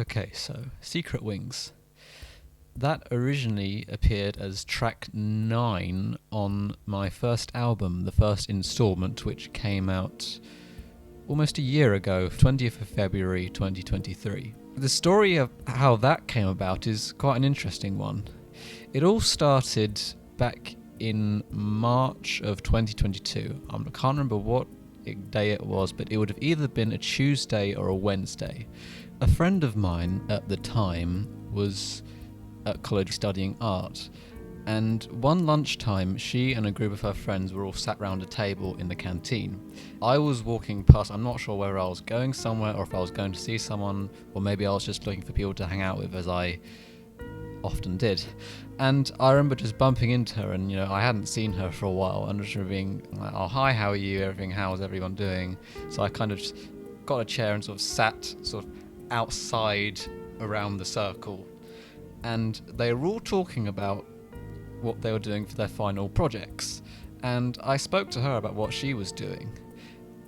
Okay, so Secret Wings. That originally appeared as track 9 on my first album, the first installment, which came out almost a year ago, 20th of February 2023. The story of how that came about is quite an interesting one. It all started back in March of 2022. I can't remember what day it was, but it would have either been a Tuesday or a Wednesday. A friend of mine at the time was at college studying art, and one lunchtime she and a group of her friends were all sat round a table in the canteen. I was walking past, I'm not sure whether I was going somewhere or if I was going to see someone, or maybe I was just looking for people to hang out with, as I often did. And I remember just bumping into her, and I hadn't seen her for a while, and just being like, "Oh, hi, how are you? Everything? How's everyone doing?" So I kind of just got a chair and sort of sat sort of outside around the circle, and they were all talking about what they were doing for their final projects. And I spoke to her about what she was doing,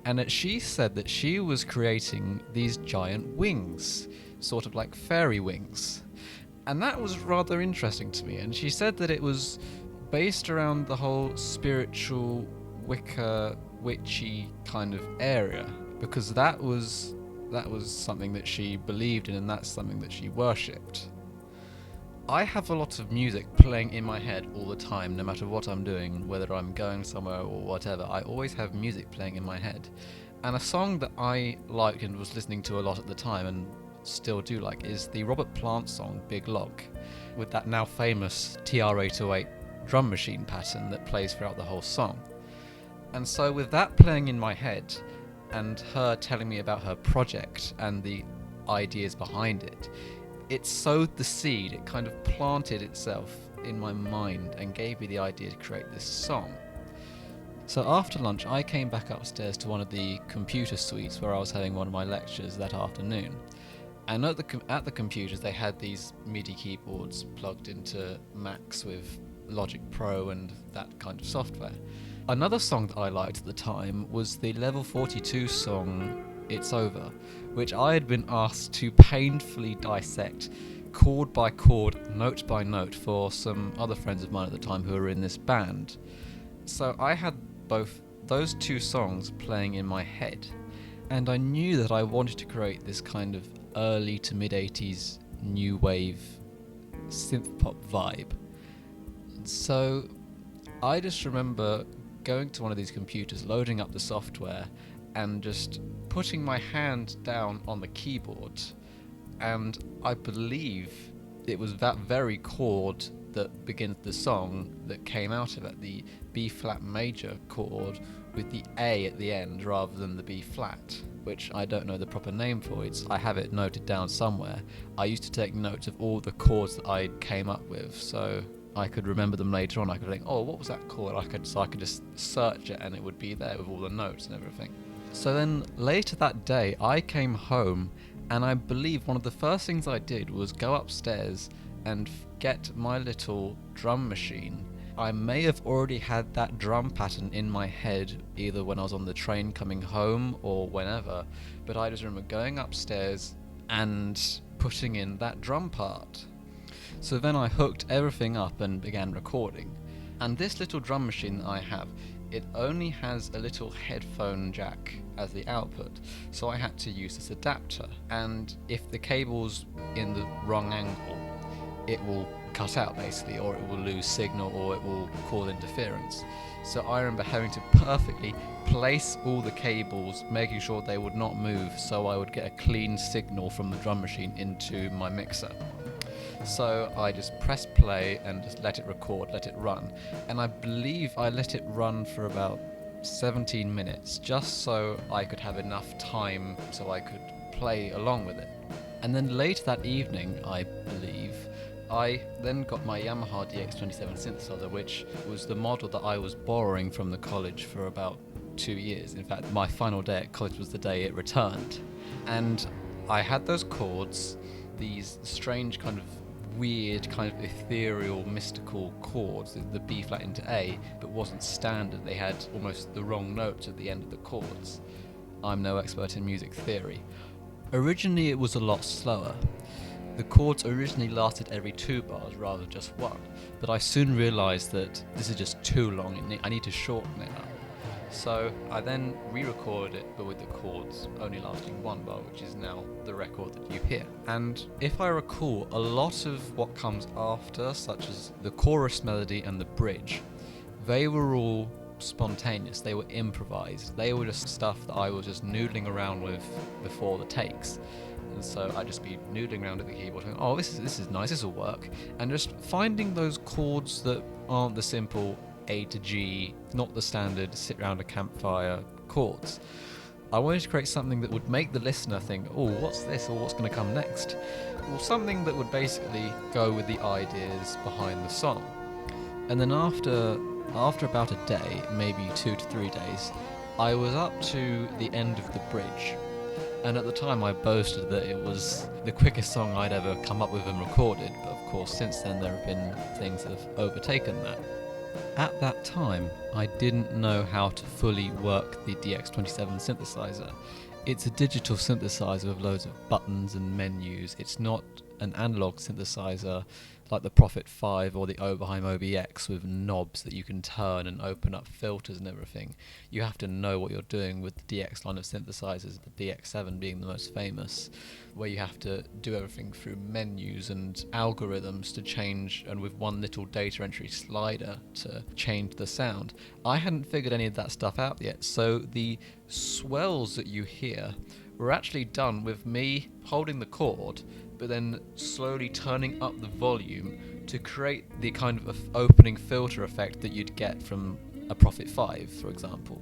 and she said that she was creating these giant wings, sort of like fairy wings. And that was rather interesting to me. And she said that it was based around the whole spiritual, Wicca, witchy kind of area, because that was something that she believed in, and that's something that she worshipped. I have a lot of music playing in my head all the time, no matter what I'm doing, whether I'm going somewhere or whatever. I always have music playing in my head. And a song that I liked and was listening to a lot at the time, and still do like, is the Robert Plant song Big Lock, with that now famous TR-808 drum machine pattern that plays throughout the whole song. And so with that playing in my head, and her telling me about her project and the ideas behind it, it sowed the seed. It kind of planted itself in my mind and gave me the idea to create this song. So after lunch, I came back upstairs to one of the computer suites where I was having one of my lectures that afternoon. And at the computers, they had these MIDI keyboards plugged into Macs with Logic Pro and that kind of software. Another song that I liked at the time was the Level 42 song It's Over, which I had been asked to painfully dissect chord by chord, note by note, for some other friends of mine at the time who were in this band. So I had both those two songs playing in my head, and I knew that I wanted to create this kind of early to mid-80s new wave synth pop vibe. So I just remember going to one of these computers, loading up the software, and just putting my hand down on the keyboard, and I believe it was that very chord that begins the song that came out of it, the B flat major chord with the A at the end rather than the B flat, which I don't know the proper name for. I have it noted down somewhere. I used to take notes of all the chords that I came up with, so I could remember them later on. I could think, oh, what was that chord? I could just search it and it would be there with all the notes and everything. So then later that day, I came home, and I believe one of the first things I did was go upstairs and get my little drum machine. I may have already had that drum pattern in my head, either when I was on the train coming home or whenever, but I just remember going upstairs and putting in that drum part. So then I hooked everything up and began recording. And this little drum machine that I have, it only has a little headphone jack as the output, so I had to use this adapter, and if the cable's in the wrong angle, it will cut out basically, or it will lose signal, or it will cause interference. So I remember having to perfectly place all the cables, making sure they would not move, so I would get a clean signal from the drum machine into my mixer. So I just pressed play and just let it record, let it run. And I believe I let it run for about 17 minutes, just so I could have enough time so I could play along with it. And then later that evening, I believe, I then got my Yamaha DX27 synthesizer, which was the model that I was borrowing from the college for about 2 years. In fact, my final day at college was the day it returned. And I had those chords, these strange kind of weird, kind of ethereal, mystical chords, the B flat into A, but wasn't standard. They had almost the wrong notes at the end of the chords. I'm no expert in music theory. Originally it was a lot slower. The chords originally lasted every 2 bars rather than just 1, but I soon realised that this is just too long, I need to shorten it up. So I then re-recorded it, but with the chords only lasting 1 bar, which is now the record that you hear. And if I recall, a lot of what comes after, such as the chorus melody and the bridge, they were all spontaneous, they were improvised, they were just stuff that I was just noodling around with before the takes. And so I'd just be noodling around at the keyboard going, oh, this is nice, this will work. And just finding those chords that aren't the simple A to G, not the standard sit round a campfire chords. I wanted to create something that would make the listener think, oh, what's this, or what's going to come next? Well, something that would basically go with the ideas behind the song. And then after about a day, maybe 2 to 3 days, I was up to the end of the bridge. And at the time I boasted that it was the quickest song I'd ever come up with and recorded, but of course since then there have been things that have overtaken that. At that time, I didn't know how to fully work the DX27 synthesizer. It's a digital synthesizer with loads of buttons and menus. It's not an analog synthesizer like the Prophet 5 or the Oberheim OBX with knobs that you can turn and open up filters and everything. You have to know what you're doing with the DX line of synthesizers, the DX7 being the most famous, where you have to do everything through menus and algorithms to change, and with one little data entry slider to change the sound. I hadn't figured any of that stuff out yet, so the swells that you hear were actually done with me holding the chord but then slowly turning up the volume to create the kind of opening filter effect that you'd get from a Prophet 5, for example.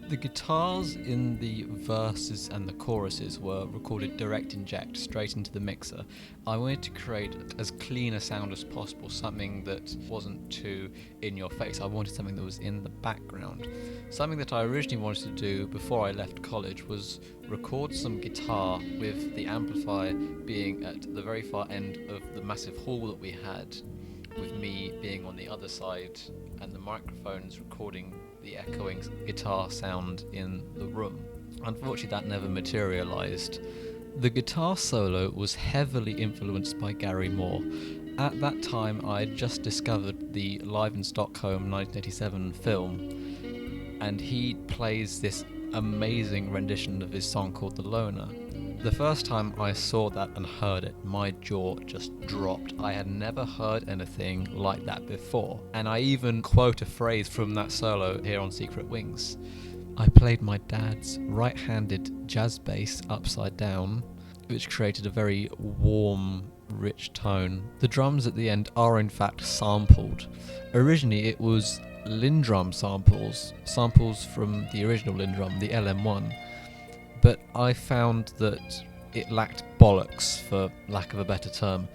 The guitars in the verses and the choruses were recorded direct inject straight into the mixer. I wanted to create as clean a sound as possible, something that wasn't too in your face. I wanted something that was in the background. Something that I originally wanted to do before I left college was record some guitar with the amplifier being at the very far end of the massive hall that we had, with me being on the other side and the microphones recording the echoing guitar sound in the room. Unfortunately, that never materialized. The guitar solo was heavily influenced by Gary Moore. At that time, I had just discovered the Live in Stockholm 1987 film, and he plays this amazing rendition of his song called The Loner. The first time I saw that and heard it, my jaw just dropped. I had never heard anything like that before. And I even quote a phrase from that solo here on Secret Wings. I played my dad's right-handed jazz bass upside down, which created a very warm, rich tone. The drums at the end are in fact sampled. Originally it was Lindrum samples from the original Lindrum, the LM1. But I found that it lacked bollocks, for lack of a better term.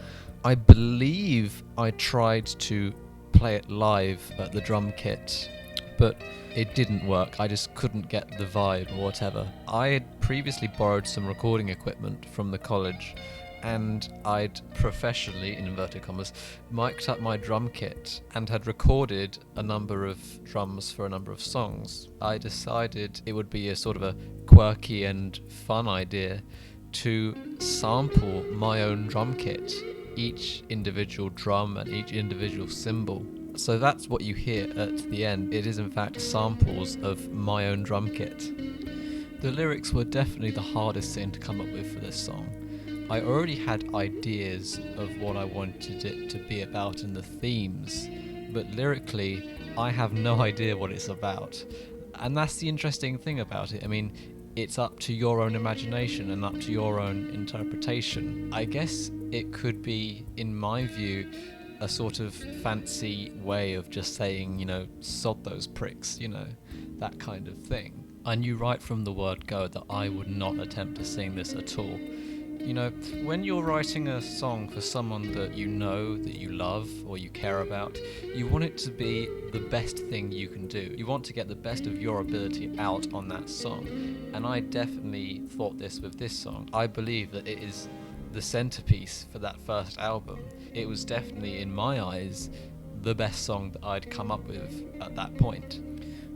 I believe I tried to play it live at the drum kit, but it didn't work. I just couldn't get the vibe or whatever. I had previously borrowed some recording equipment from the college, and I'd professionally, in inverted commas, mic'd up my drum kit and had recorded a number of drums for a number of songs. I decided it would be a sort of a quirky and fun idea to sample my own drum kit, each individual drum and each individual cymbal. So that's what you hear at the end. It is in fact samples of my own drum kit. The lyrics were definitely the hardest thing to come up with for this song. I already had ideas of what I wanted it to be about and the themes, but lyrically, I have no idea what it's about. And that's the interesting thing about it. I mean, it's up to your own imagination and up to your own interpretation. I guess it could be, in my view, a sort of fancy way of just saying, sod those pricks, that kind of thing. I knew right from the word go that I would not attempt to sing this at all. When you're writing a song for someone that you know, that you love, or you care about, you want it to be the best thing you can do. You want to get the best of your ability out on that song. And I definitely thought this with this song. I believe that it is the centerpiece for that first album. It was definitely, in my eyes, the best song that I'd come up with at that point.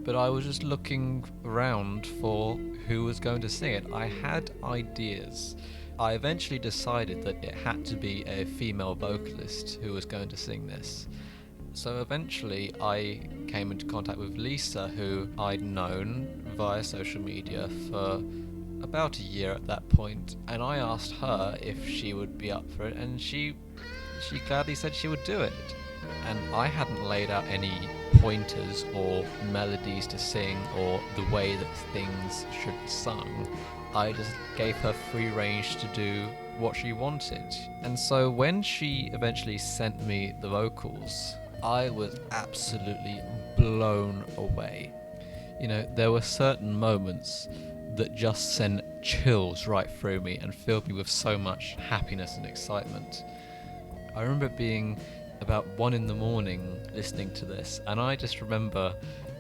but I was just looking around for who was going to sing it. I had ideas. I eventually decided that it had to be a female vocalist who was going to sing this. So eventually I came into contact with Lisa, who I'd known via social media for about a year at that point, and I asked her if she would be up for it, and she gladly said she would do it. And I hadn't laid out any pointers or melodies to sing or the way that things should be sung. I just gave her free range to do what she wanted. And so when she eventually sent me the vocals, I was absolutely blown away. You know, there were certain moments that just sent chills right through me and filled me with so much happiness and excitement. I remember it being about 1 a.m. listening to this, and I just remember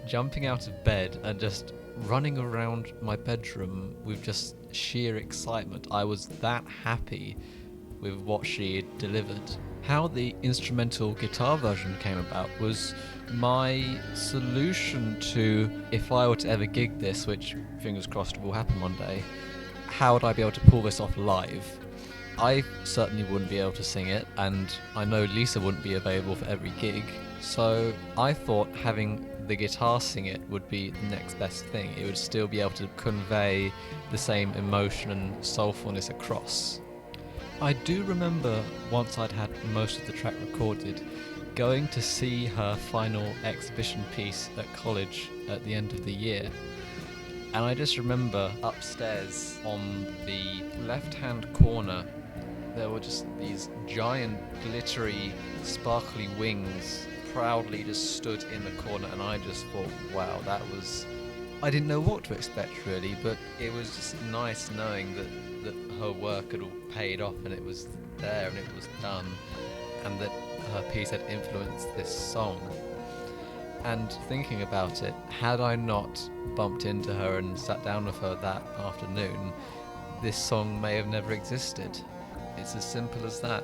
jumping out of bed and just running around my bedroom with just sheer excitement. I was that happy with what she had delivered. How the instrumental guitar version came about was my solution to, if I were to ever gig this, which fingers crossed will happen one day, how would I be able to pull this off live? I certainly wouldn't be able to sing it, and I know Lisa wouldn't be available for every gig, so I thought having the guitar sing it would be the next best thing. It would still be able to convey the same emotion and soulfulness across. I do remember, once I'd had most of the track recorded, going to see her final exhibition piece at college at the end of the year. And I just remember upstairs on the left-hand corner, there were just these giant, glittery, sparkly wings proudly just stood in the corner, and I just thought, wow, that was... I didn't know what to expect, really, but it was just nice knowing that her work had all paid off and it was there and it was done, and that her piece had influenced this song. And thinking about it, had I not bumped into her and sat down with her that afternoon, this song may have never existed. It's as simple as that.